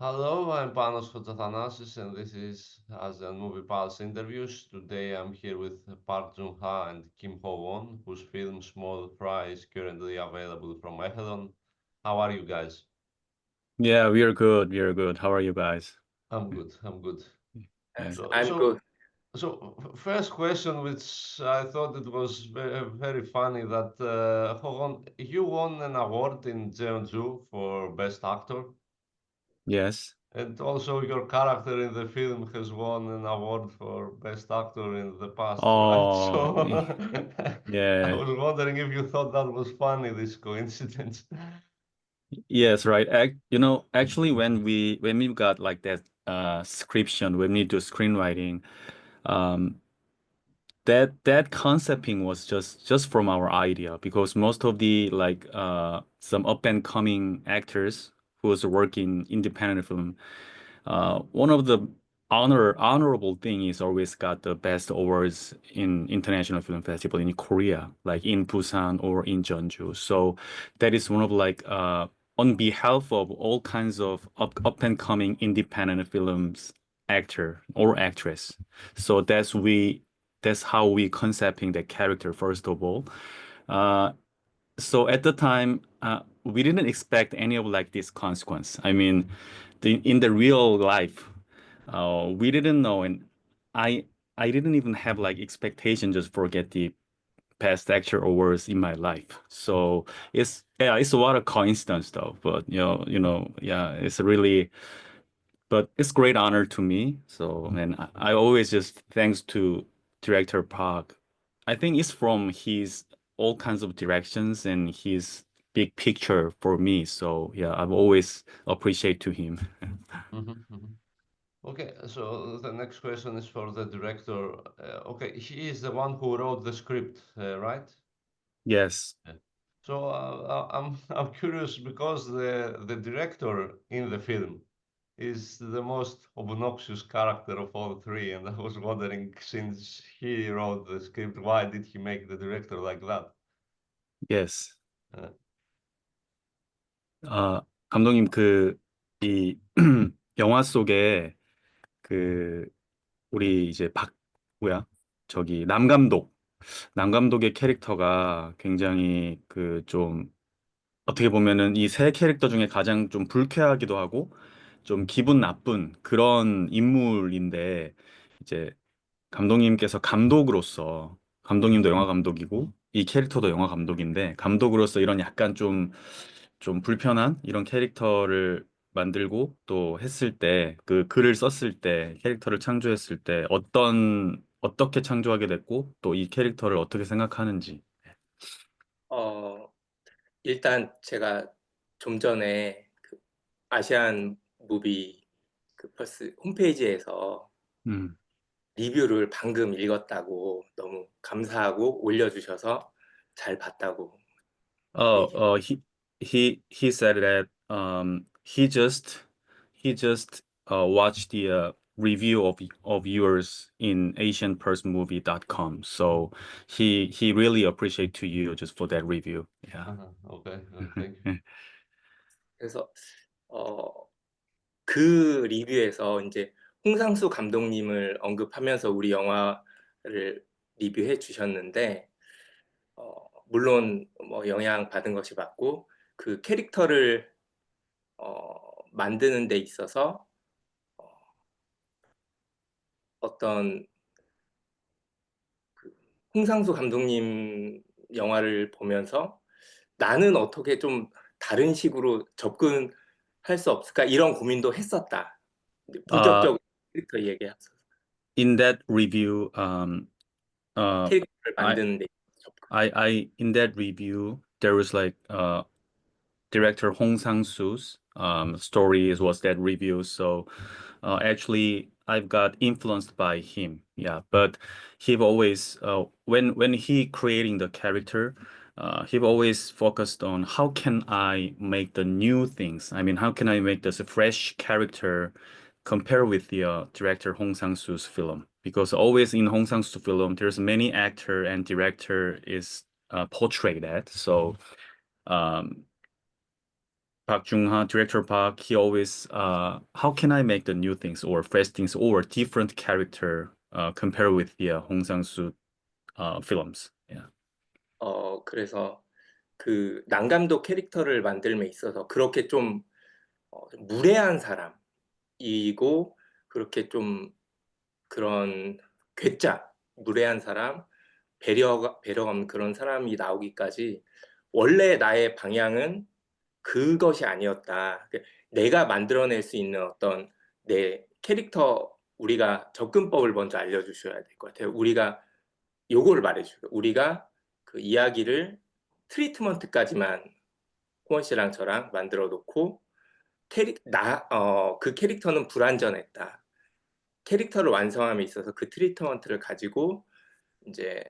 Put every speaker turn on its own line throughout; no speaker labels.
Hello, I'm Panos Kotsathanasis, and this is ASEAN Movie Pulse interviews. Today I'm here with Park Joon-ha and Kim Ho-won, whose film Small Fry is currently available from Echelon. How are you guys?
Yeah, we are good. We are good. How are you guys?
I'm good. I'm good.
Yeah.
So,
I'm good.
so, First question, which I thought it was very funny that Ho-won, you won an award in Jeonju for Best Actor.
Yes.
And also, your character in the film has won an award for Best Actor in the past, right?
Oh,
So I
yeah.
was wondering if you thought that was funny, this coincidence.
Yes, right. Actually, when we got like that scription, when we do screenwriting, um, that concepting was just from our idea because most of the like some up and coming actors who was working independent film. One of the honorable thing is always got the best awards in international film festival in Korea, like in Busan or in Jeonju. So that is one of like on behalf of all kinds of up and coming independent films actor or actress. So that's how we concepting the character first of all. Uh, so at the time, we didn't expect any of like this consequence. I mean, in the real life, we didn't know, and I I didn't even have like expectation just for get the past actor awards in my life. So it's a lot of coincidence though. But yeah, it's really, but it's great honor to me. So and I always just thanks to director Park. I think it's from his all kinds of directions and his big picture for me. So yeah, I've always appreciate to him.
Mhm, mhm. Okay, so the next question is for the director. Okay, he is the one who wrote the script, right?
Yes.
Yeah. So I'm curious because the director in the film is the most obnoxious character of all three, and I was wondering, since he wrote the script, why did he make the director like that?
Yes.
Uh,
감독님 이 영화 속에 그 우리 이제 저기 남 감독의 캐릭터가 굉장히 그 좀 어떻게 보면은 이 세 캐릭터 중에 가장 좀 불쾌하기도 하고 좀 기분 나쁜 그런 인물인데 이제 감독님께서 감독님도 영화 감독이고 이 캐릭터도 영화 감독인데 감독으로서 이런 약간 좀 불편한 이런 캐릭터를 만들고 또 했을 때 그 글을 썼을 때 캐릭터를 창조했을 때 어떻게 창조하게 됐고 또 이 캐릭터를 어떻게 생각하는지.
어, 일단 제가 좀 전에 그 아시안 무비 그 플러스 홈페이지에서
음.
리뷰를 방금 읽었다고 너무 감사하고 올려주셔서 잘 봤다고
Oh,
얘기해.
he said that he just watched the review of yours in asianpersonmovie.com. So he really appreciate to you just for that review. Yeah.
okay, thank you.
그래서 어, 그 리뷰에서 이제 홍상수 감독님을 언급하면서 우리 영화를 리뷰해 주셨는데 물론 뭐 영향 받은 것이 맞고 그 캐릭터를 만드는 데 있어서 어, 어떤 그 홍상수 감독님 영화를 보면서 '나는 어떻게 좀 다른 식으로 접근할 수 없을까?' 이런 고민도 했었다.
Uh,
본격적으로 캐릭터 얘기하면서
in that review, uh,
캐릭터를
I
만드는 데 접근.
I in that review there was like director Hong Sang-soo's story was that review. So actually, I've got influenced by him. Yeah, but he always when he creating the character, he always focused on how can I make the new things. I mean, how can I make this a fresh character compare with the director Hong Sang-soo's film? Because always in Hong Sang-soo film, there's many actor and director is portrayed at. So um, Park Jung-ha, director Park, he always, how can I make the new things or fresh things or different character compared with the Hong Sang-soo films? Yeah.
그래서 그 난감도 캐릭터를 만들면 있어서 그렇게 좀 무례한 사람이고 그렇게 좀 그런 괴짜, 무례한 사람, 배려가 없는 그런 사람이 나오기까지 원래 나의 방향은 그것이 아니었다. 내가 만들어낼 수 있는 어떤 내 캐릭터 우리가 접근법을 먼저 알려주셔야 될 것 같아요. 우리가 요거를 말해주세요. 우리가 그 이야기를 트리트먼트까지만 호원 씨랑 저랑 만들어 놓고 그 캐릭터는 불완전했다. 캐릭터를 완성함에 있어서 그 트리트먼트를 가지고 이제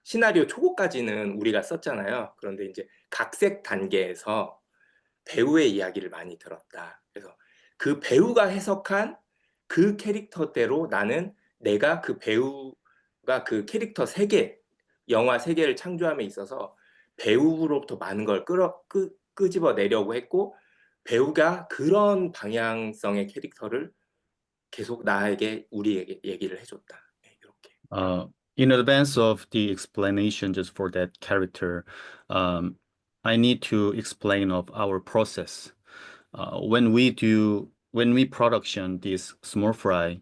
시나리오 초고까지는 우리가 썼잖아요. 그런데 이제 각색 단계에서 배우의 이야기를 많이 들었다. 그래서 그 배우가 해석한 그 캐릭터대로 나는 내가 그 배우가 그 캐릭터 세계, 영화 세계를 창조함에 있어서 배우로부터 많은 걸 끄집어내려고 했고 배우가 그런 방향성의 캐릭터를 계속 우리에게 얘기를 해줬다. 이렇게.
In advance of the explanation just for that character, I need to explain of our process. When we production this small fry,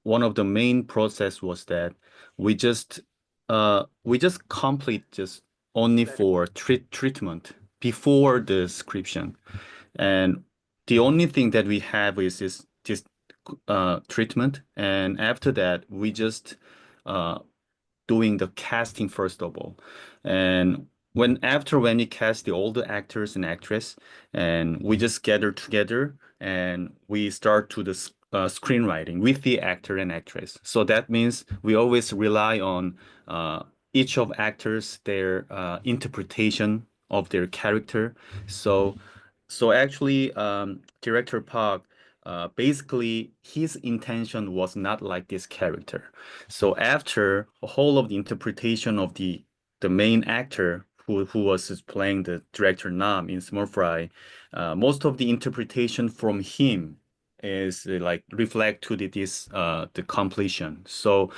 one of the main process was that we just complete just only for treatment before the description, and the only thing that we have is this treatment, and after that we just doing the casting first of all. And when we cast all the actors and actress, and we just gather together and we start to the screenwriting with the actor and actress. So that means we always rely on each of actors, their interpretation of their character. So actually, director Park, basically his intention was not like this character. So after a whole of the interpretation of the main actor who was playing the director Nam in Small Fry, most of the interpretation from him is like reflect to the completion. So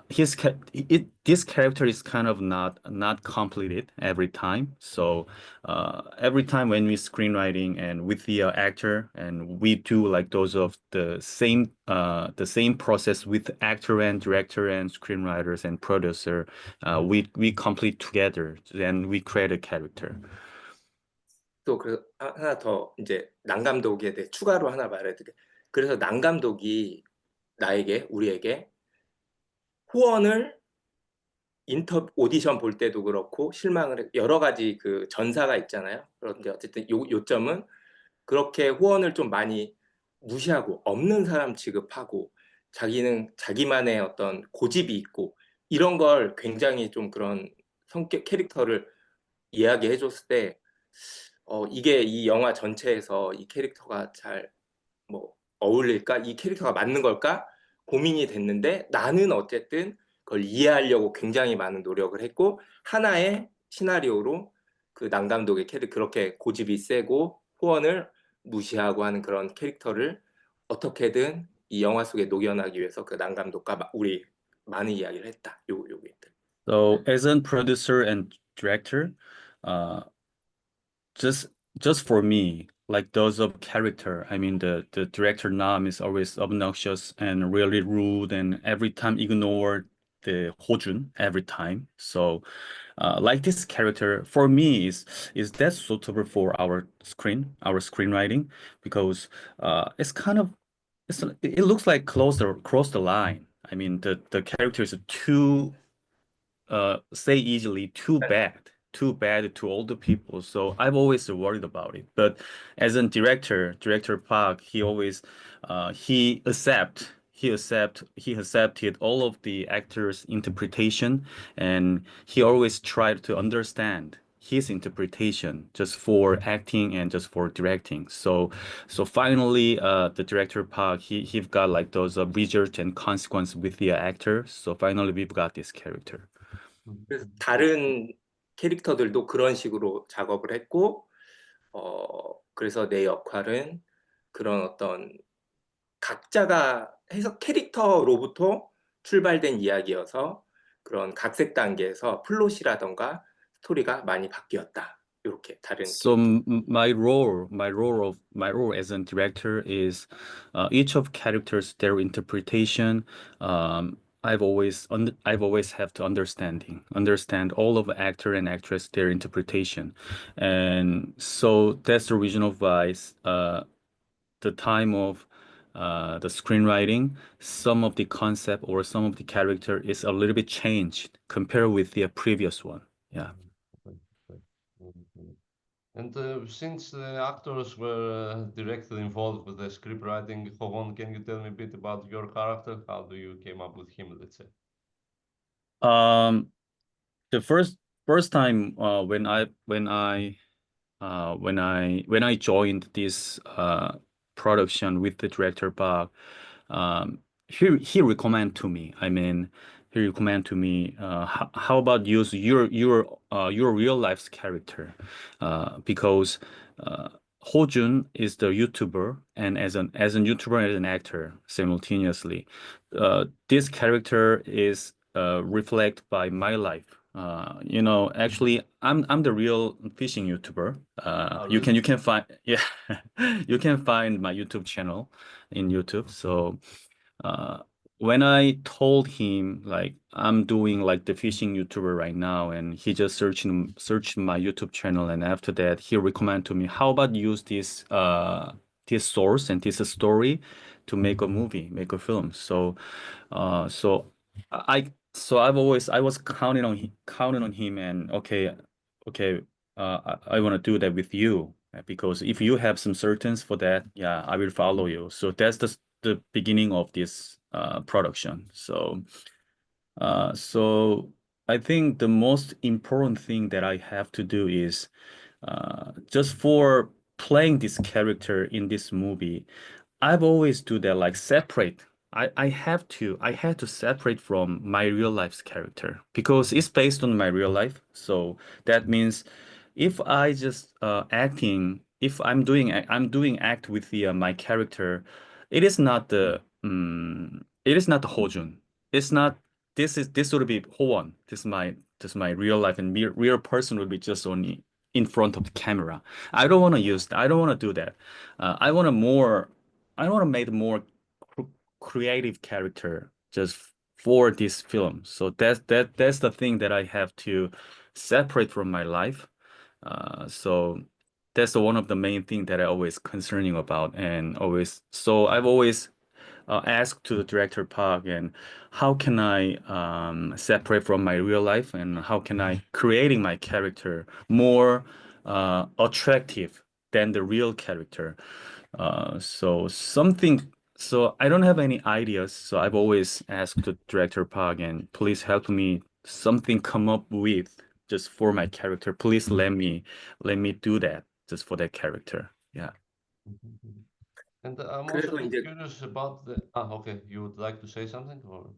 this character is kind of not completed every time. So every time when we screenwriting and with the actor, and we do like those of the same process with actor and director and screenwriters and producer, we complete together, then we create a character.
또 하나 더 이제 난감독에 대해 추가로 하나 말해드릴게요. 그래서 난감독이 우리에게 후원을 오디션 볼 때도 그렇고 실망을 여러 가지 그 전사가 있잖아요. 그런데 어쨌든 요점은 그렇게 후원을 좀 많이 무시하고 없는 사람 취급하고 자기는 자기만의 어떤 고집이 있고 이런 걸 굉장히 좀 그런 성격 캐릭터를 이야기해 줬을 때 이게 이 영화 전체에서 이 캐릭터가 잘 어울릴까? 이 캐릭터가 맞는 걸까? 고민이 됐는데 나는 어쨌든 그걸 이해하려고 굉장히 많은 노력을 했고 하나의 시나리오로 그 난감독의 캐릭터 그렇게 고집이 세고 후원을 무시하고 하는 그런 캐릭터를 어떻게든 이 영화 속에 녹여내기 위해서 그 난감독과 우리 많은 이야기를 했다. 요게.
So as a producer and director, just for me, like those of character, I mean the director Nam is always obnoxious and really rude and every time ignore the Hojun every time. So like this character for me is that suitable for our screenwriting, because it's kind of it looks like cross the line. I mean the character is too say easily too bad to all the people. So I've always worried about it. But as a director Park, he always he accepted all of the actors' interpretation, and he always tried to understand his interpretation just for acting and just for directing. So finally, the director Park, he got like those result and consequence with the actor. So finally, we've got this character.
그래서 다른 캐릭터들도 그런 식으로 작업을 했고 그래서 내 역할은 그런 어떤 각자가 해석 캐릭터로부터 출발된 이야기여서 그런 각색 단계에서 플롯이라던가 스토리가 많이 바뀌었다. 이렇게 다른
So
캐릭터.
my role as a director is each of characters, their interpretation. I've always have to understand all of actor and actress their interpretation, and so that's the reason of why the time of the screenwriting, some of the concept or some of the character is a little bit changed compared with the previous one. Yeah.
And since the actors were directly involved with the script writing, Hovon, can you tell me a bit about your character? How do you came up with him, let's say?
The first time when I joined this production with the director Park, he recommended to me. I mean, he recommended to me, how about use your real life's character, because Ho Jun is the YouTuber, and as an YouTuber and as an actor simultaneously, this character is reflected by my life. Actually, I'm the real fishing YouTuber. You
Really?
can find yeah, you can find my YouTube channel in YouTube. So when I told him like I'm doing like the fishing YouTuber right now, and he just searched my YouTube channel, and after that he recommended to me, how about use this source and this story to make a movie, make a film. So I was counting on him, and okay, I want to do that with you, because if you have some certains for that, yeah, I will follow you. So that's the beginning of this production. So I think the most important thing that I have to do is just for playing this character in this movie, I've always do that, like separate. I had to separate from my real life's character because it's based on my real life. So that means if I just if I'm doing act with the my character, it is not the Hojun. It's not this would be Howon. This is my real life, and real person would be just only in front of the camera. I don't want to use that. I don't want to do that. I want to make a more creative character just for this film. So that's the thing that I have to separate from my life. So that's one of the main thing that I always concerning about, and always. So I've always asked to the director Park, and how can I separate from my real life, and how can I creating my character more attractive than the real character. So I don't have any ideas. So I've always asked the director Park, and please help me something come up with just for my character. Please let me do that just for that character. Yeah.
And I'm
그래서
also
이제
curious about the. Okay, you would like to say something, or?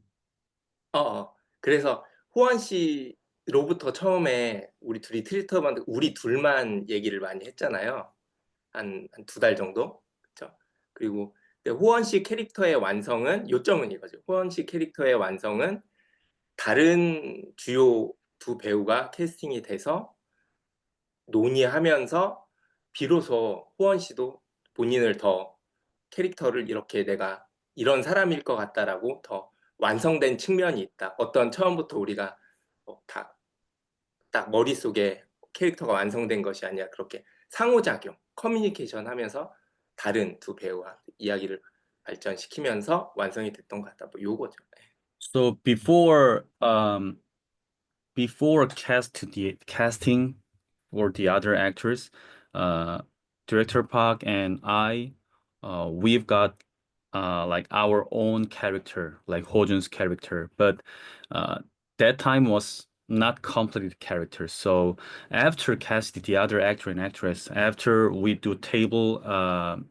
그래서 호원 씨로부터 처음에 우리 둘이 트리터먼트 우리 둘만 얘기를 많이 했잖아요. 한 두 달 정도. 그렇죠? 그리고 호원 씨 캐릭터의 완성은 요점은 이거죠. 호원 씨 캐릭터의 완성은 다른 주요 두 배우가 캐스팅이 돼서 논의하면서 비로소 호원 씨도 본인을 더 캐릭터를 이렇게 내가 이런 사람일 것 같다라고 더 완성된 측면이 있다. 어떤 처음부터 우리가 딱 머릿속에 캐릭터가 완성된 것이 아니라 그렇게 상호작용, 커뮤니케이션 하면서 다른 두 배우와 이야기를 발전시키면서 완성이 됐던 것 같다. 뭐 요거죠.
So before casting or the other actors, director Park and I, we've got like our own character, like Hojun's character, but that time was not completed character. So after casting the other actor and actress, after we do table,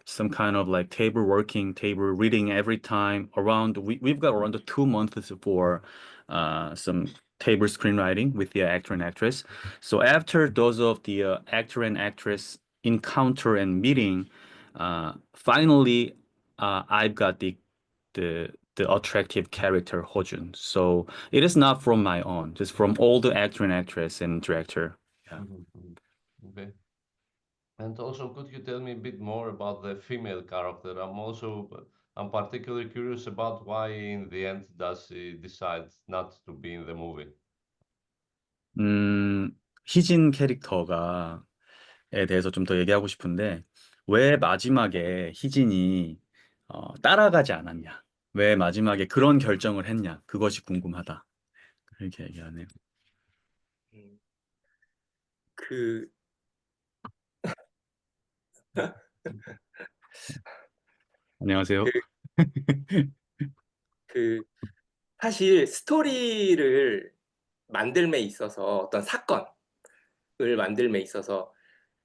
some kind of like table working, table reading every time around, we've got around 2 months for some table screenwriting with the actor and actress. So after those of the actor and actress encounter and meeting, finally, I've got the attractive character Hojun. So it is not from my own, just from all the actor and actress and director. Yeah.
Okay. And also, could you tell me a bit more about the female character? I'm particularly curious about why in the end does she decide not to be in the movie?
희진 캐릭터가에 대해서 좀 더 얘기하고 싶은데, 왜 마지막에 희진이 따라가지 않았냐? 왜 마지막에 그런 결정을 했냐? 그것이 궁금하다. 이렇게 얘기하네요.
그
안녕하세요.
그 사실 스토리를 만들매 있어서 어떤 사건을 만들매 있어서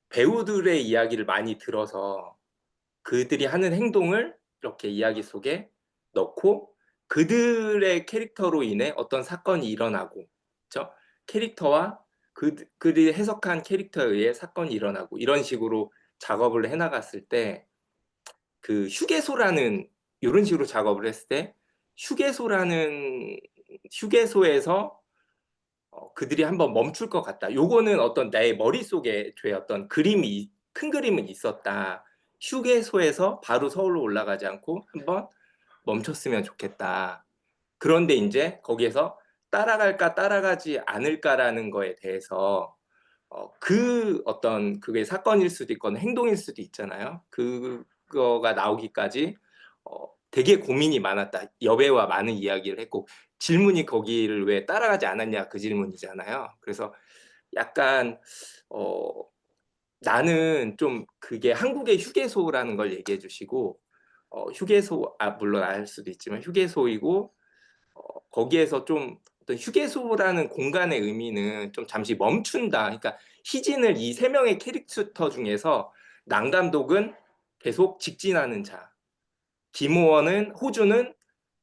배우들의 이야기를 많이 들어서 그들이 하는 행동을 이렇게 이야기 속에 넣고 그들의 캐릭터로 인해 어떤 사건이 일어나고, 그렇죠? 캐릭터와 그들이 해석한 캐릭터에 의해 사건이 일어나고 이런 식으로 작업을 해나갔을 때 그 휴게소라는 이런 식으로 작업을 했을 때 휴게소에서 그들이 한번 멈출 것 같다. 요거는 어떤 나의 머릿속에 어떤 큰 그림은 있었다. 휴게소에서 바로 서울로 올라가지 않고 한번 멈췄으면 좋겠다. 그런데 이제 거기에서 따라갈까 따라가지 않을까라는 거에 대해서 그게 사건일 수도 있거나 행동일 수도 있잖아요. 그거가 나오기까지 되게 고민이 많았다. 여배우와 많은 이야기를 했고 질문이 거기를 왜 따라가지 않았냐 그 질문이잖아요. 그래서 약간 나는 좀 그게 한국의 휴게소라는 걸 얘기해 주시고 휴게소 물론 알 수도 있지만 휴게소이고 거기에서 좀 어떤 휴게소라는 공간의 의미는 좀 잠시 멈춘다. 그러니까 희진을 이 세 명의 캐릭터 중에서 남 감독은 계속 직진하는 자, 호주는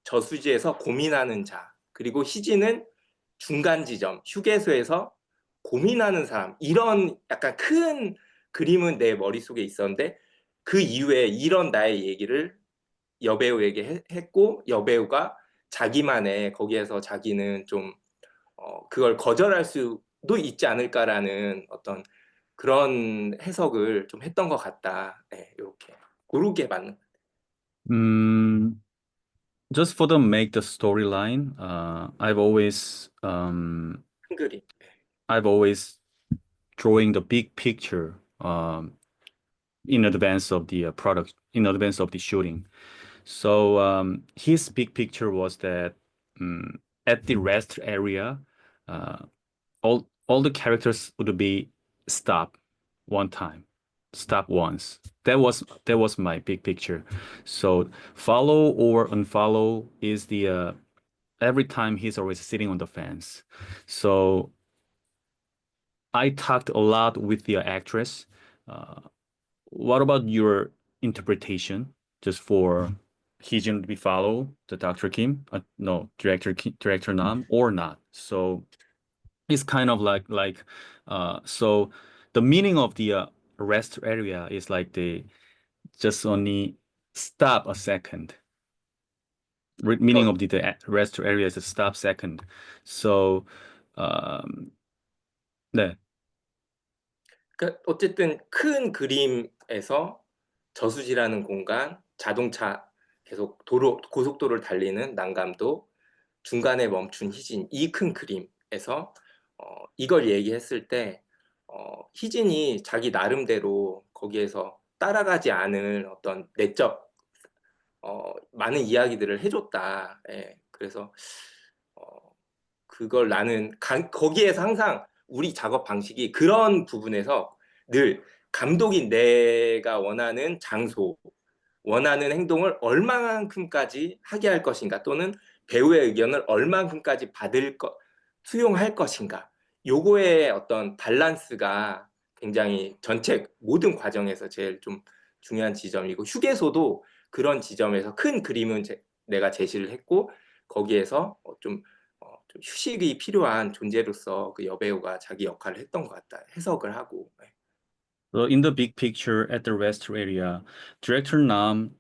저수지에서 고민하는 자, 그리고 희진은 중간 지점, 휴게소에서 고민하는 사람, 이런 약간 큰 그림은 내 머릿속에 있었는데 그 이후에 이런 나의 얘기를 여배우에게 했고 여배우가 자기만의 거기에서 자기는 좀 그걸 거절할 수도 있지 않을까라는 어떤 그런 해석을 좀 했던 것 같다. 네, 이렇게 그렇게 맞는
Just for the make the storyline,
큰 그림.
I've always drawing the big picture in advance of the product, in advance of the shooting. So his big picture was that at the rest area, all the characters would be stop one time, stop once. That was my big picture. So follow or unfollow is the every time he's always sitting on the fence. So I talked a lot with the actress. What about your interpretation, just for Heejin to be follow the Dr. Kim? No, director Nam or not. So it's kind of like so the meaning of the rest area is like the just only stop a second. Meaning of the rest area is a stop second. So 네.
그러니까 어쨌든 큰 그림에서 저수지라는 공간, 자동차 계속 고속도로를 달리는 남 감독, 중간에 멈춘 희진, 이 큰 그림에서 이걸 얘기했을 때 희진이 자기 나름대로 거기에서 따라가지 않을 어떤 내적 많은 이야기들을 해줬다. 예, 그래서 그걸 나는 거기에서 항상 우리 작업 방식이 그런 부분에서 늘 감독인 내가 원하는 장소, 원하는 행동을 얼마만큼까지 하게 할 것인가, 또는 배우의 의견을 얼마만큼까지 수용할 것인가, 요거의 어떤 밸런스가 굉장히 전체 모든 과정에서 제일 좀 중요한 지점이고, 휴게소도 그런 지점에서 큰 그림은 내가 제시를 했고 거기에서 좀 휴식이 필요한 존재로서 그 여배우가 자기 역할을 했던 것 같다, 해석을 하고.
So in the big picture at the rest area, director Nam,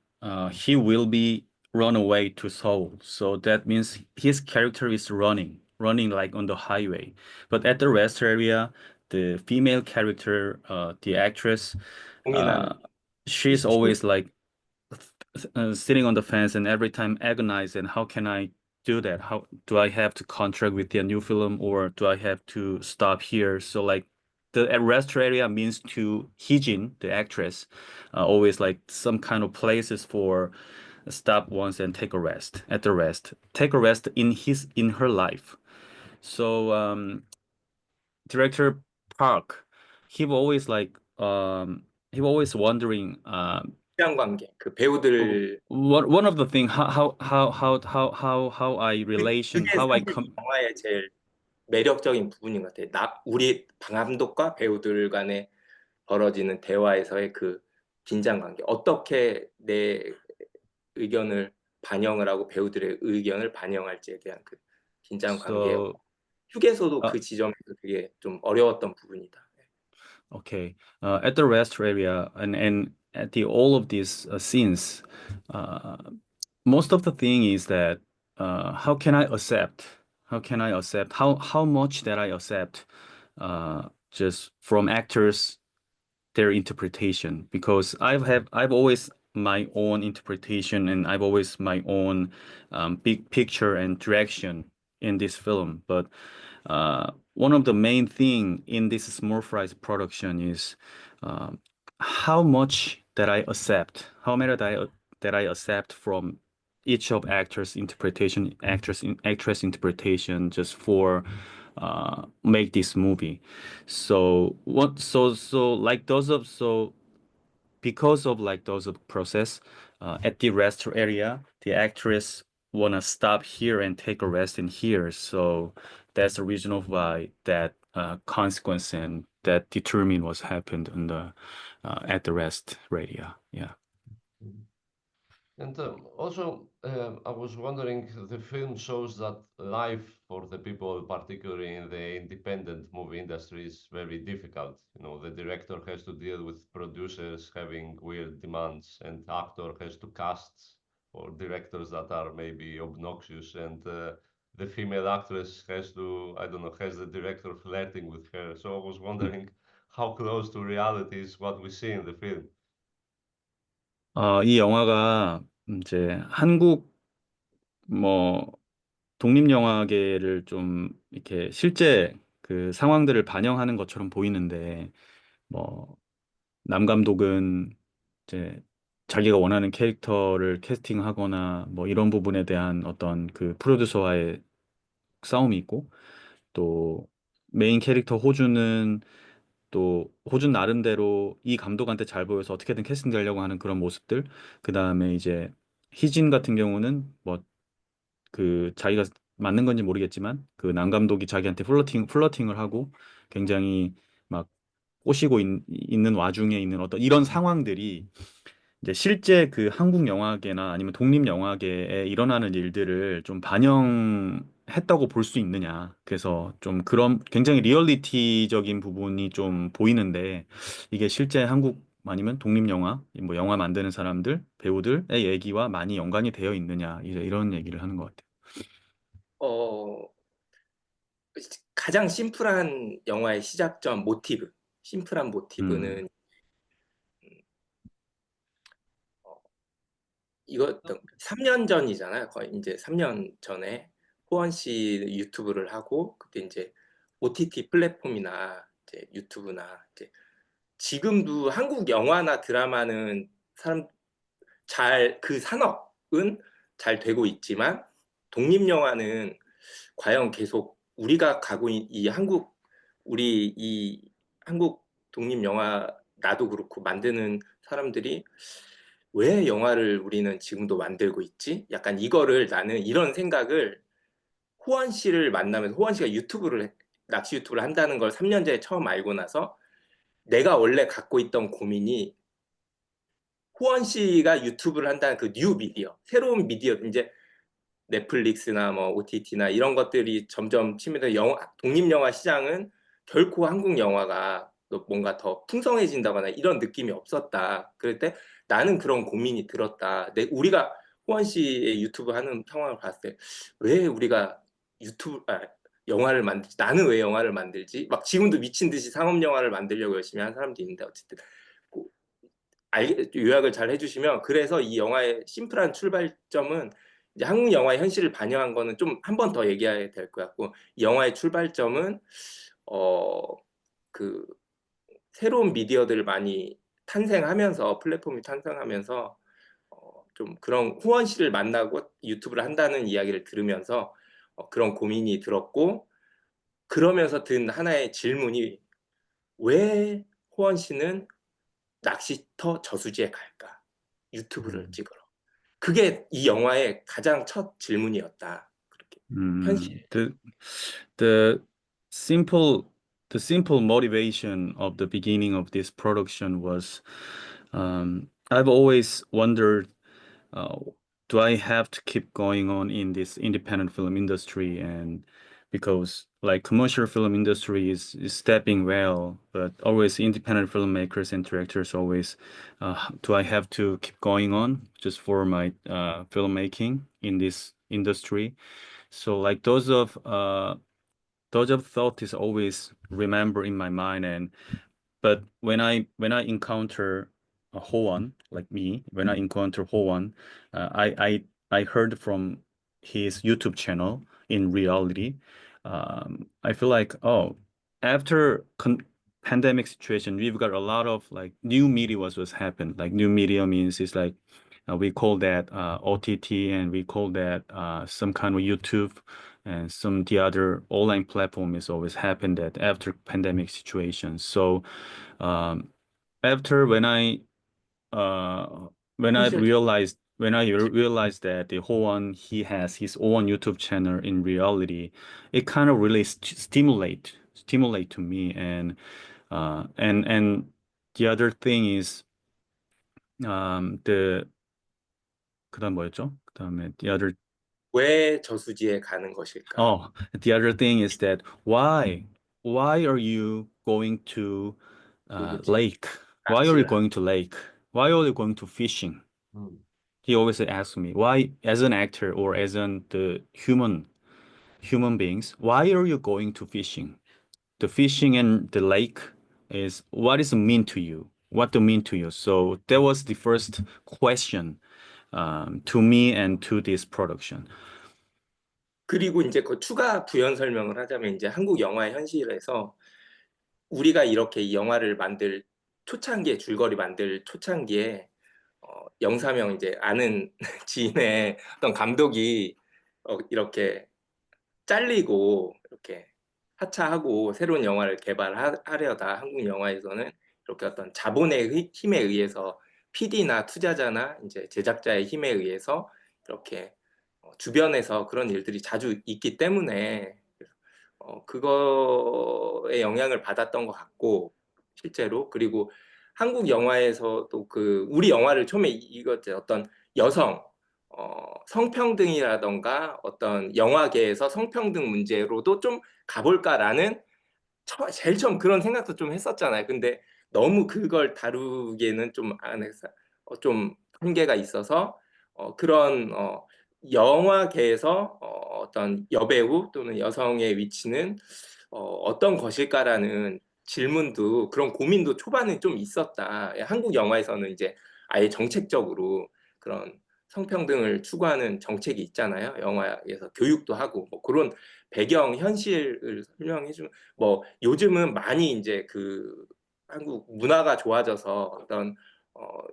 he will be run away to Seoul. So that means his character is running like on the highway. But at the rest area, the female character, the actress,
공인하는
she's always like sitting on the fence and every time agonize and how can I do that? How do I have to contract with the new film or do I have to stop here? So like the rest area means to Heejin, the actress, always like some kind of places for stop once and take a rest at the rest, take a rest in her life. So director Park, he was always like he was always wondering
시장 관계, 그 배우들
one of the thing how I relation
그게
how I
사실
come
영화의 제일 매력적인 부분인 것 같아. 우리 감독과 배우들 간에 벌어지는 대화에서의 그 긴장 관계. 어떻게 내 의견을 반영을 하고 배우들의 의견을 반영할지에 대한 그 긴장 관계.
so
휴게소도 그 지점에서 되게 좀 어려웠던 부분이다.
okay at the rest area and at the all of these scenes most of the thing is that how can I accept how much that I accept just from actors their interpretation because I've always my own interpretation and I've always my own big picture and direction in this film. But one of the main thing in this Small Fries production is how much that I accept, how many that I accept from each of actress interpretation just for make this movie. So like those of because of like those of process at the rest area, the actress wanna stop here and take a rest in here. So that's the reason of why that consequence and that determine what's happened on the at the rest area. Yeah.
And also, I was wondering, the film shows that life for the people, particularly in the independent movie industry, is very difficult. You know, the director has to deal with producers having weird demands, and actor has to cast for directors that are maybe obnoxious, and the female actress has to, I don't know, has the director flirting with her. So I was wondering how close to reality is what we see in the film.
이 영화가 이제 한국 뭐 독립영화계를 좀 이렇게 실제 그 상황들을 반영하는 것처럼 보이는데 뭐 남 감독은 이제 자기가 원하는 캐릭터를 캐스팅하거나 뭐 이런 부분에 대한 어떤 그 프로듀서와의 싸움이 있고 또 메인 캐릭터 호주는 또 호준 나름대로 이 감독한테 잘 보여서 어떻게든 캐스팅 되려고 하는 그런 모습들 그 다음에 이제 희진 같은 경우는 뭐 그 자기가 맞는 건지 모르겠지만 그 남 감독이 자기한테 플러팅을 하고 굉장히 막 꼬시고 있는 와중에 있는 어떤 이런 상황들이 이제 실제 그 한국 영화계나 아니면 독립 영화계에 일어나는 일들을 좀 반영했다고 볼 수 있느냐. 그래서 좀 그런 굉장히 리얼리티적인 부분이 좀 보이는데 이게 실제 한국 아니면 독립 영화, 뭐 영화 만드는 사람들, 배우들의 얘기와 많이 연관이 되어 있느냐. 이제 이런 얘기를 하는 것 같아요.
가장 심플한 영화의 시작점 모티브, 심플한 모티브는 이거 3년 전이잖아요. 거의 이제 3년 전에 호원 씨 유튜브를 하고 그때 이제 OTT 플랫폼이나 이제 유튜브나 이제 지금도 한국 영화나 드라마는 그 산업은 잘 되고 있지만 독립 영화는 과연 계속 우리가 가고 이 한국 독립 영화 나도 그렇고 만드는 사람들이 왜 영화를 우리는 지금도 만들고 있지? 약간 이거를 나는 이런 생각을 호원 씨를 만나면서 호원 씨가 낚시 유튜브를 한다는 걸 3년 전에 처음 알고 나서 내가 원래 갖고 있던 고민이 호원 씨가 유튜브를 한다는 그 뉴 미디어, 새로운 미디어, 이제 넷플릭스나 뭐 OTT나 이런 것들이 점점 치면서 독립영화 시장은 결코 한국 영화가 뭔가 더 풍성해진다거나 이런 느낌이 없었다. 그럴 때 나는 그런 고민이 들었다. 우리가 호원 씨의 유튜브 하는 상황을 봤을 때 왜 우리가 영화를 만들지? 나는 왜 영화를 만들지? 막 지금도 미친 듯이 상업 영화를 만들려고 열심히 하는 사람도 있는데 어쨌든 요약을 잘 해주시면 그래서 이 영화의 심플한 출발점은 이제 한국 영화의 현실을 반영한 거는 좀 한 번 더 얘기해야 될 것 같고 이 영화의 출발점은 그 새로운 미디어들 많이 탄생하면서 플랫폼이 탄생하면서 좀 그런 후원 씨를 만나고 유튜브를 한다는 이야기를 들으면서 그런 고민이 들었고 그러면서 든 하나의 질문이 왜 호원 씨는 낚시터 저수지에 갈까? 유튜브를 찍으러. 그게 이 영화의 가장 첫 질문이었다. 그렇게 현실.
The simple the simple motivation of the beginning of this production was I've always wondered do I have to keep going on in this independent film industry and because like commercial film industry is stepping well but always independent filmmakers and directors always do I have to keep going on just for my filmmaking in this industry so like those of thought is always remember in my mind and but when I encounter a Hoan like me, when I encounter Hoan, I heard from his YouTube channel in reality. I feel like oh, after pandemic situation, we've got a lot of like new media was happened. Like new media means it's like we call that OTT and we call that some kind of YouTube and some the other online platform is always happened that after pandemic situation. So after when I realized that the Hoan he has his own YouTube channel in reality, it kind of really stimulate to me and the other thing is the 그다음 뭐였죠? 그다음에 the other
왜 저수지에 가는 것일까?
oh the other thing is that why are you going to lake? Why are you going to lake? Why are you going to fishing? He always asks me why, as an actor or as an the human beings, why are you going to fishing? The fishing and the lake is what is it mean to you? What to mean to you? So that was the first question to me and to this production.
그리고 이제 그 추가 부연 설명을 하자면 이제 한국 영화의 현실에서 우리가 이렇게 이 영화를 만들 초창기에 줄거리 만들 초창기에 영사명 이제 아는 지인의 어떤 감독이 이렇게 잘리고 이렇게 하차하고 새로운 영화를 개발하려다 한국 영화에서는 이렇게 어떤 자본의 힘에 의해서 PD나 투자자나 이제 제작자의 힘에 의해서 이렇게 주변에서 그런 일들이 자주 있기 때문에 그거에 영향을 받았던 것 같고 실제로 그리고 한국 영화에서도 우리 영화를 처음에 이것 어떤 여성 성평등이라던가 어떤 영화계에서 성평등 문제로도 좀 가볼까라는 제일 처음 그런 생각도 좀 했었잖아요. 근데 너무 그걸 다루기에는 좀 한계가 있어서 그런 영화계에서 어떤 여배우 또는 여성의 위치는 어떤 것일까라는 질문도 그런 고민도 초반에 좀 있었다. 한국 영화에서는 이제 아예 정책적으로 그런 성평등을 추구하는 정책이 있잖아요. 영화에서 교육도 하고 뭐 그런 배경 현실을 설명해 주면 뭐 요즘은 많이 이제 한국 문화가 좋아져서 어떤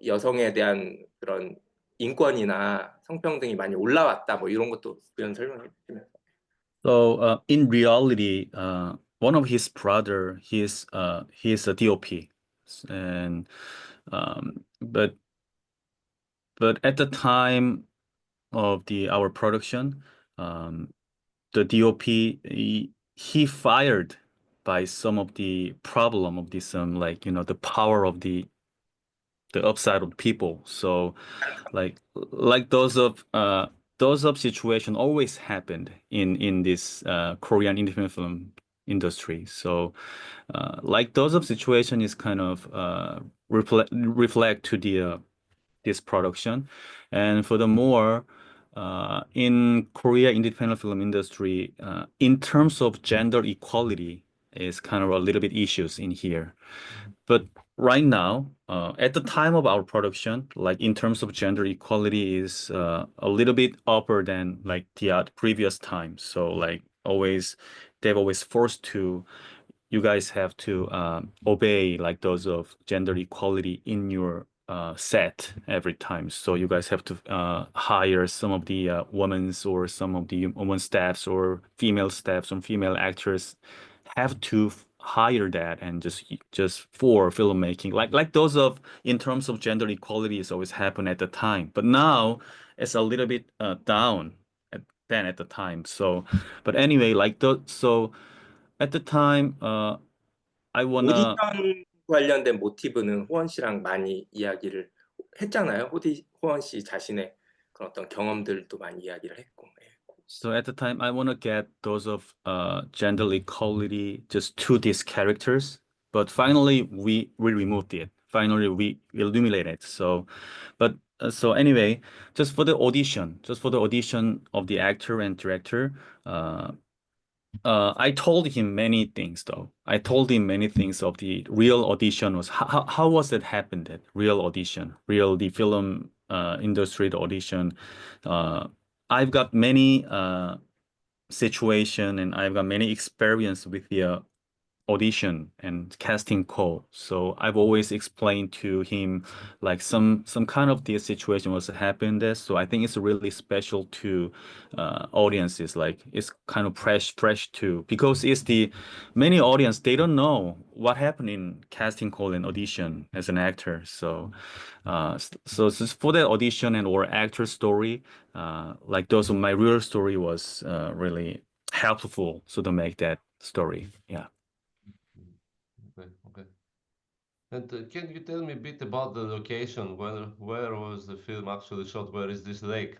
여성에 대한 그런 인권이나 성평등이 많이 올라왔다 뭐 이런 것도 그런 설명해 주시면.
So in reality, one of his brother, he is a DOP, and but at the time of our production, the DOP he fired by some of the problem of this like the power of the upside of people. So like those of situation always happened in this Korean independent film industry. So like those of situation is kind of reflect to the this production. And furthermore, in Korea independent film industry, in terms of gender equality, is kind of a little bit issues in here. But right now, at the time of our production, like in terms of gender equality is a little bit upper than like the previous time. So like always, they've always forced to, you guys have to obey like those of gender equality in your set every time. So you guys have to hire some of the women's or some of the women staffs or female staffs and female actors have to hire that and just for filmmaking like those of in terms of gender equality is always happen at the time, but now it's a little bit down than at the time. So but anyway like so at the time I wanna
오디션 관련된 모티브는 호원 씨랑 많이 이야기를 했잖아요. 호원 씨 자신의 그런 어떤 경험들도 많이 이야기를 했고. 예.
So at the time, I want to get those of gender equality just to these characters, but finally we removed it. Finally, we eliminated it. So, but so anyway, just for the audition of the actor and director, I told him many things though. I told him many things of the real audition was how was it happened that real audition, real the film industry the audition. I've got many situation and I've got many experience with the audition and casting call. So I've always explained to him like some kind of this situation was happened there. So I think it's really special to audiences. Like it's kind of fresh too because it's the many audience they don't know what happened in casting call and audition as an actor. So so for that audition and or actor story, like those of my real story was really helpful so to make that story. Yeah.
Okay. And can you tell me a bit about the location? Where was the film actually shot? Where is this lake?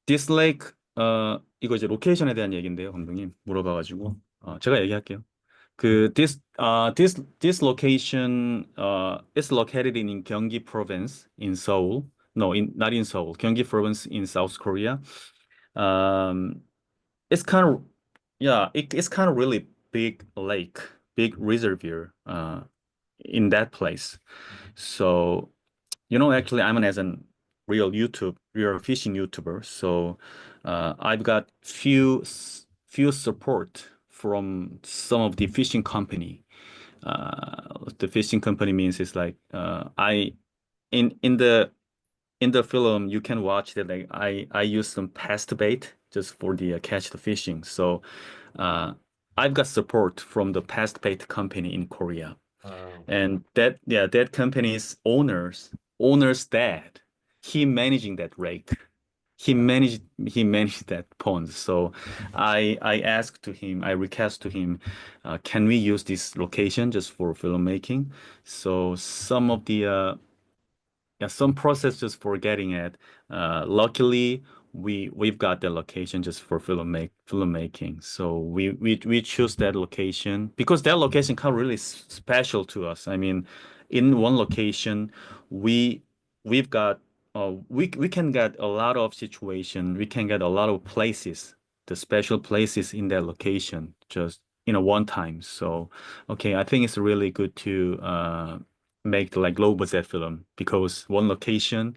This lake, 이거 이제 로케이션에 대한 얘기인데요, 감독님 물어봐가지고 제가 얘기할게요. This location is located in Gyeonggi Province in Seoul. No, not in Seoul. Gyeonggi Province in South Korea. It's kind of it's kind of really big lake, big reservoir in that place. So, actually, I'm as a real fishing YouTuber. So, I've got few support from some of the fishing company. The fishing company means it's like in the film you can watch that like I use some past bait just for the catch the fishing. So I've got support from the past bait company in Korea. And that company's owner's dad, he managing that lake. He managed that pond. So I asked to him, I request to him, can we use this location just for filmmaking? So some of the some process just for getting it. Luckily, we've got the location just for filmmaking. So we choose that location because that location kind of really special to us. I mean, in one location, we've got we can get a lot of situation. We can get a lot of places, the special places in that location just in a one time. So okay, I think it's really good to make like low budget film because one location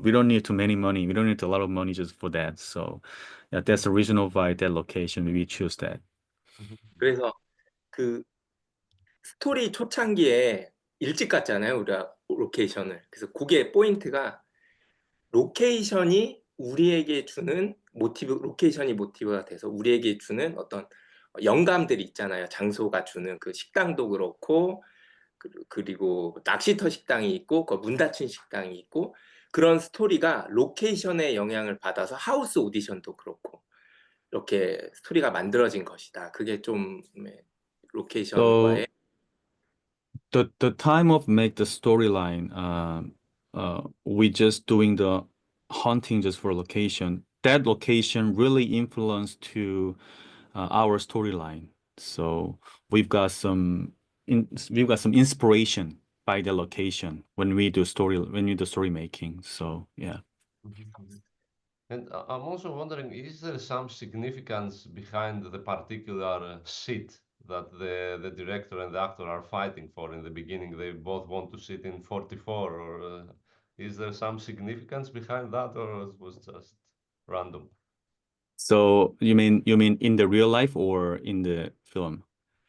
we don't need too many money, we don't need a lot of money just for that. So yeah, that's the reason why that location we choose that.
그래서 그 스토리 초창기에 일찍 갔잖아요, 우리가 로케이션을. 그래서 그게 포인트가 로케이션이 우리에게 주는 로케이션이 모티브가 돼서 우리에게 주는 어떤 영감들이 있잖아요. 장소가 주는 그 식당도 그렇고 그리고 낚시터 식당이 있고 문 닫힌 식당이 있고 그런 스토리가 로케이션의 영향을 받아서 하우스 오디션도 그렇고 이렇게 스토리가 만들어진 것이다. 그게 좀 로케이션과의
The time of make the storyline, we just doing the hunting just for location. That location really influenced to our storyline. So we've got some inspiration by the location when we do story making. So yeah.
And I'm also wondering, is there some significance behind the particular seat that the director and the actor are fighting for in the beginning? They both want to sit in 44, or is there some significance behind that, or it was just random?
So you mean in the real life or in the film?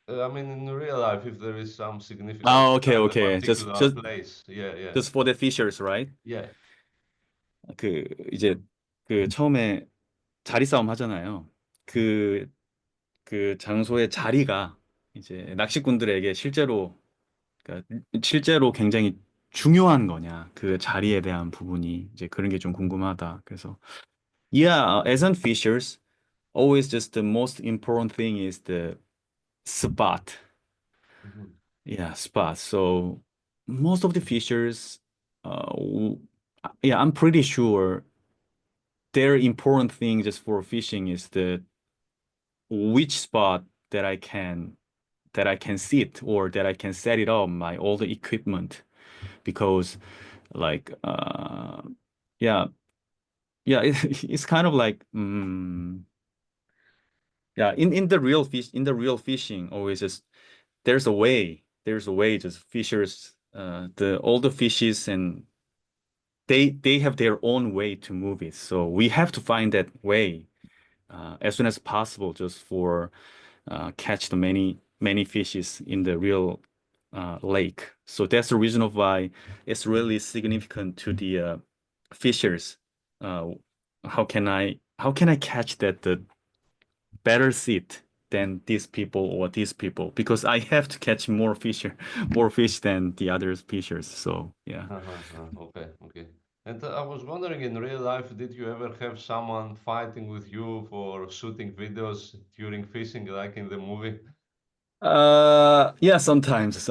I mean, in real life, if there is some significance
Oh, okay,
behind the
okay.
particular place. Yeah.
Just for the features, right?
Yeah.
이제 처음에 자리 싸움 하잖아요. 그 장소의 자리가 이제 낚시꾼들에게 그러니까 실제로 굉장히 중요한 거냐, 그 자리에 대한 부분이 이제 그런 게 좀 궁금하다. 그래서 yeah, as on fishers, always just the most important thing is the spot.
Mhm.
Yeah, spot. So most of the fishers, yeah, I'm pretty sure their important thing just for fishing is the which spot that I can sit or that I can set it up my all the equipment because like yeah it's kind of like yeah in the real fishing always just there's a way just fishers all the fishes and they have their own way to move it, so we have to find that way as soon as possible just for catch the many fishes in the real lake. So that's the reason of why it's really significant to the fishers. How can I catch that the better seat than these people or these people? Because I have to catch more fish than the other fishers. So yeah.
Okay. And I was wondering, in real life, did you ever have someone fighting with you for shooting videos during fishing, like in the movie?
Yeah, sometimes at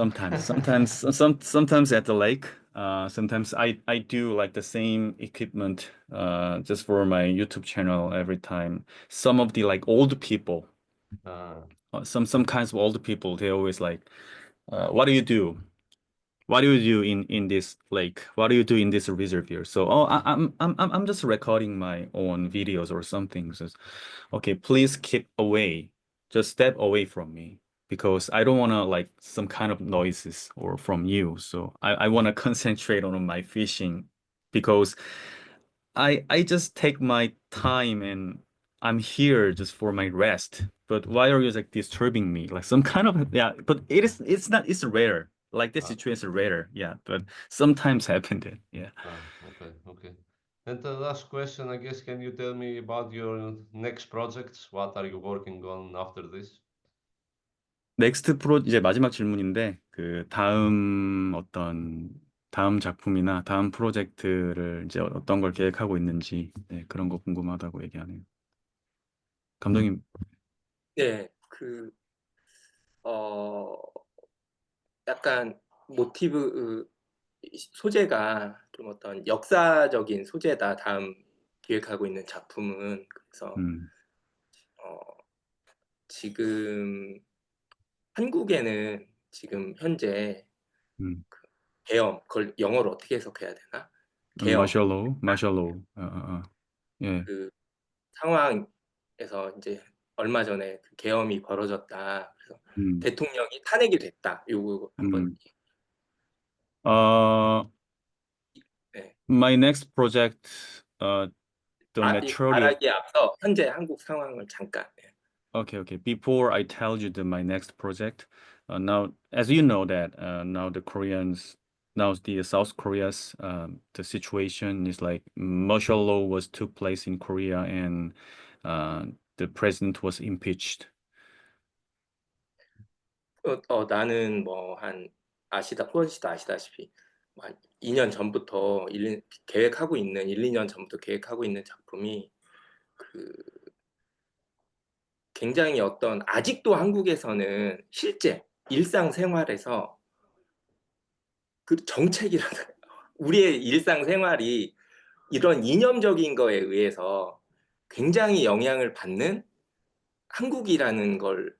the lake. Sometimes I do like the same equipment just for my YouTube channel every time. Some of the like old people,
Uh,
some kinds of old people, they always like, what do you do? What do you do in this lake? What do you do in this reservoir? So, oh, I'm just recording my own videos or something. So, okay, please keep away. Just step away from me because I don't want to like some kind of noises or from you. So I want to concentrate on my fishing because I just take my time and I'm here just for my rest. But why are you like disturbing me? Like some kind of yeah, but it's rare. Like this
uh,
situation is rare, yeah. But sometimes happened, yeah.
okay. And the last question, I guess, can you tell me about your next projects? What are you working on after this?
넥스트 이제 마지막 질문인데 그 다음 작품이나 다음 프로젝트를 이제 어떤 걸 계획하고 있는지 네, 그런 거 궁금하다고 얘기하네요. 감독님.
네, 약간 모티브 소재가 좀 어떤 역사적인 소재다. 다음 기획하고 있는 작품은. 그래서 지금 한국에는 지금 현재 계엄, 그걸 영어로 어떻게 해석해야 되나? 계엄.
마셜로. 예.
그 상황에서 이제 얼마 전에 그 계엄이 벌어졌다. 그래서 대통령이 탄핵이 됐다. 요거 한번. 네.
My next project, the maturity.
말하기에 앞서 현재 한국 상황을 잠깐.
Okay. Before I tell you my next project, now as you know that now the South Korea's the situation is like martial law took place in Korea and the president was impeached.
나는 뭐 프로듀서도 아시다시피 한 2년 전부터 1, 2년 전부터 계획하고 있는 작품이 굉장히 아직도 한국에서는 실제 일상생활에서 그 정책이라는 우리의 일상생활이 이런 이념적인 거에 의해서 굉장히 영향을 받는 한국이라는 걸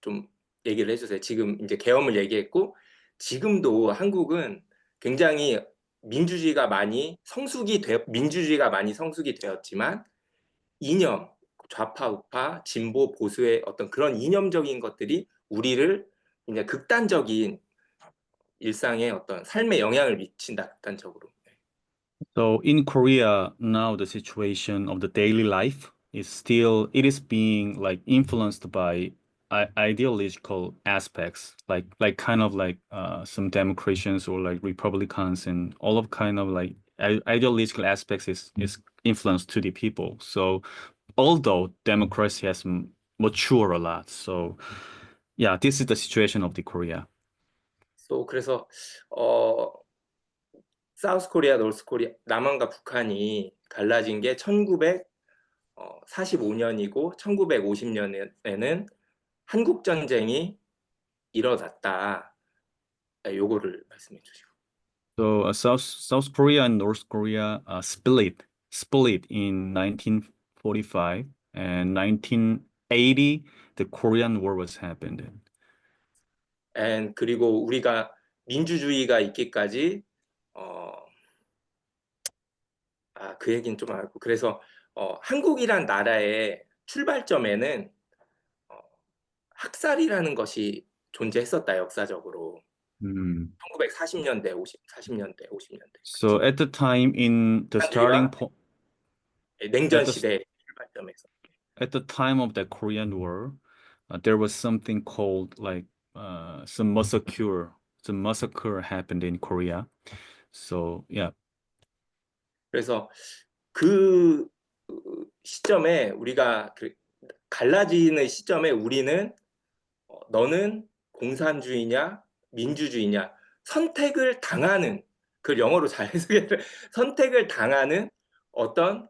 좀 얘기를 해주세요. 지금 이제 계엄을 얘기했고, 지금도 한국은 굉장히 민주주의가 많이 성숙이 되었지만, 이념, 좌파, 우파, 진보, 보수의 어떤 그런 이념적인 것들이 우리를 이제 극단적인 일상의 어떤 삶에 영향을 미친다, 극단적으로.
So in Korea now the situation of the daily life is still it is being like influenced by ideological aspects like kind of like some Democrats or like Republicans and all of kind of like ideological aspects is influenced to the people. So although democracy has matured a lot, so yeah, this is the situation of the Korea.
그래서 사우스 코리아, 노스 코리아, 남한과 북한이 갈라진 게 1945년이고 1950년에는 한국 전쟁이 일어났다. 요거를 말씀해 주시고.
So South Korea and North Korea split in 1945 and 1980 the Korean War was happened.
그리고 우리가 민주주의가 있기까지 그 얘기는 좀 알고, 그래서 한국이란 나라의 출발점에는 학살이라는 것이 존재했었다, 역사적으로. 1940년대, 50년대.
So at the time in the starting point
냉전 시대 출발점에서.
at the time of the Korean War, there was something called like some massacre happened in Korea. So yeah.
그래서 그 시점에 우리가 갈라지는 시점에 우리는 너는 공산주의냐 민주주의냐 선택을 당하는, 그걸 영어로 잘 해석해, 선택을 당하는 어떤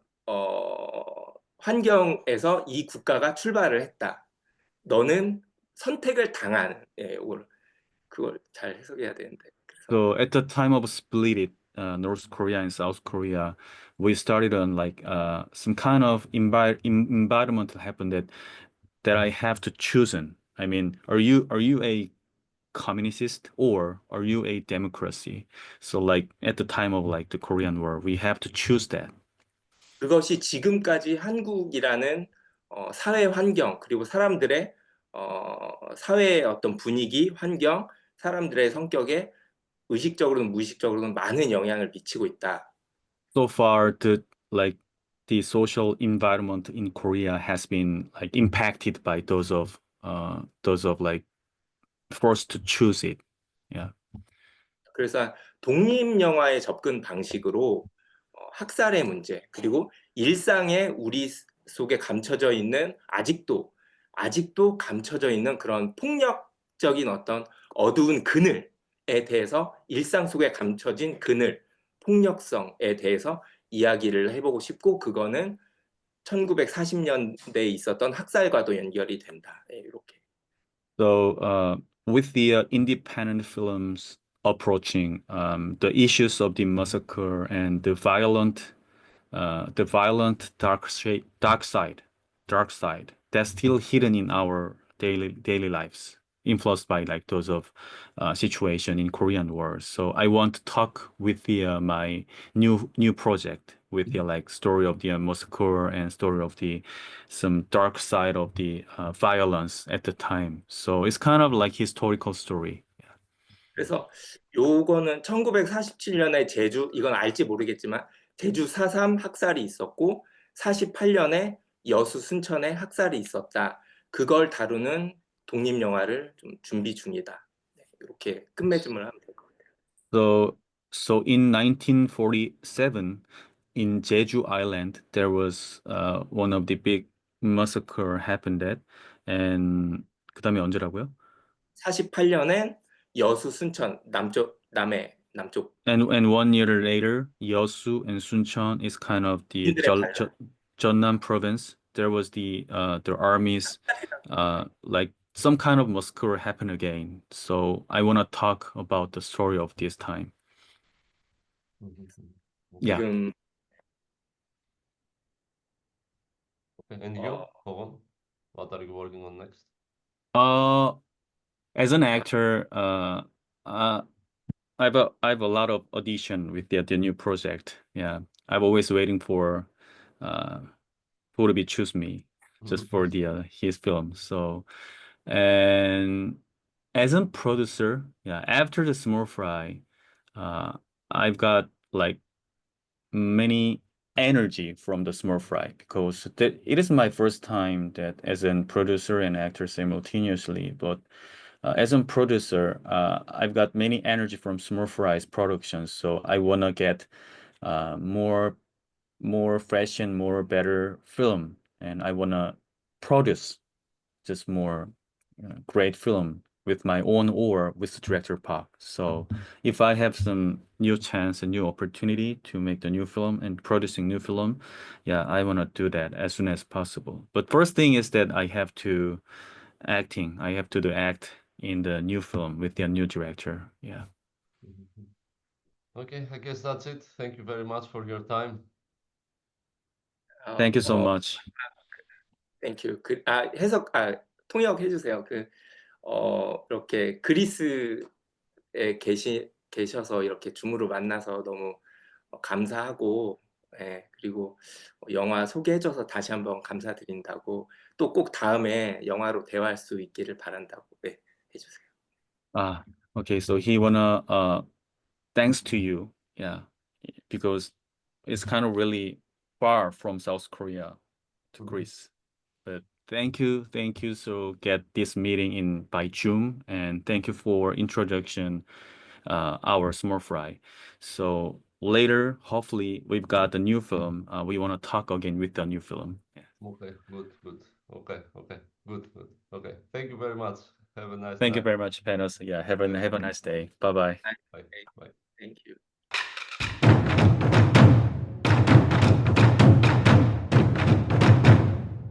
환경에서 이 국가가 출발을 했다. 너는 선택을 당하는, 그걸 잘 해석해야 되는데.
So at the time of split North Korea and South Korea, we started on like some kind of environment happened that I have to choose. I mean, are you a communist or are you a democracy? So like at the time of like the Korean War, we have to choose that.
그것이 지금까지 한국이라는 사회 환경, 그리고 사람들의 사회의 어떤 분위기, 환경, 사람들의 성격에 의식적으로든 무의식적으로든 많은 영향을 미치고 있다.
So far, the social environment in Korea has been like impacted by those of like forced to choose it. Yeah.
그래서 독립 영화의 접근 방식으로 학살의 문제, 그리고 일상에 우리 속에 감춰져 있는 아직도 감춰져 있는 그런 폭력적인 어떤 어두운 그늘에 대해서, 일상 속에 감춰진 그늘, 폭력성에 대해서 이야기를 해보고 싶고, 그거는 1940년대에 있었던 학살과도 연결이 된다. 이렇게.
So with the independent films approaching the issues of the massacre and the violent dark side that's still hidden in our daily lives, influenced by like those of situation in Korean War. So I want to talk with the my new project with the like story of the massacre and story of the some dark side of the violence at the time. So it's kind of like historical story.
그래서 요거는 1947년에 제주, 이건 알지 모르겠지만 제주 4.3 학살이 있었고 48년에 여수 순천에 학살이 있었다. 그걸 다루는 독립 영화를 좀 준비 중이다. 이렇게 끝맺음을 하면 될 것 같아요.
So in 1947 in Jeju Island there was one of the big massacre happened at and 그다음에 언제라고요?
48년엔 여수 순천 남쪽.
And 1 year later, Yeosu and Suncheon is kind of the Jeonnam province. There was the armies, like some kind of massacre happened again. So I want to talk about the story of this time. Yeah.
지금
And you, Pawan? What are you working on next?
As an actor, I have a lot of audition with the new project. Yeah, I'm always waiting for who to be choose me just for the his film. So, and as a producer, yeah, after the Small Fry, I've got like many energy from the Small Fry because it is my first time that as a producer and actor simultaneously. But as a producer, I've got many energy from Small Fry's productions, so I wanna get more fresh and more better film, and I wanna produce just more great film with my own or with director Park. So if I have some new chance and new opportunity to make the new film and producing new film, yeah, I want to do that as soon as possible. But first thing is that I have to acting. I have to do act in the new film with the new director. Yeah.
Okay, I guess that's it. Thank you very much for your time.
Thank you so much.
땡큐. 통역 해주세요. 이렇게 그리스에 계셔서 이렇게 줌으로 만나서 너무 감사하고, 예, 그리고 영화 소개해줘서 다시 한번 감사드린다고, 또 꼭 다음에 영화로 대화할 수 있기를 바란다고, 네, 해주세요.
Okay. So he wanna thanks to you, yeah, because it's kind of really far from South Korea to Greece. But thank you. So get this meeting in by June, and thank you for introduction, our Small Fry. So later, hopefully, we've got the new film. We want to talk again with the new film. Yeah.
Okay, good. Okay, good. Okay, thank you very much. Have a nice
Thank you
night.
very much, Panos. Yeah, have a nice day. Bye bye.
Bye.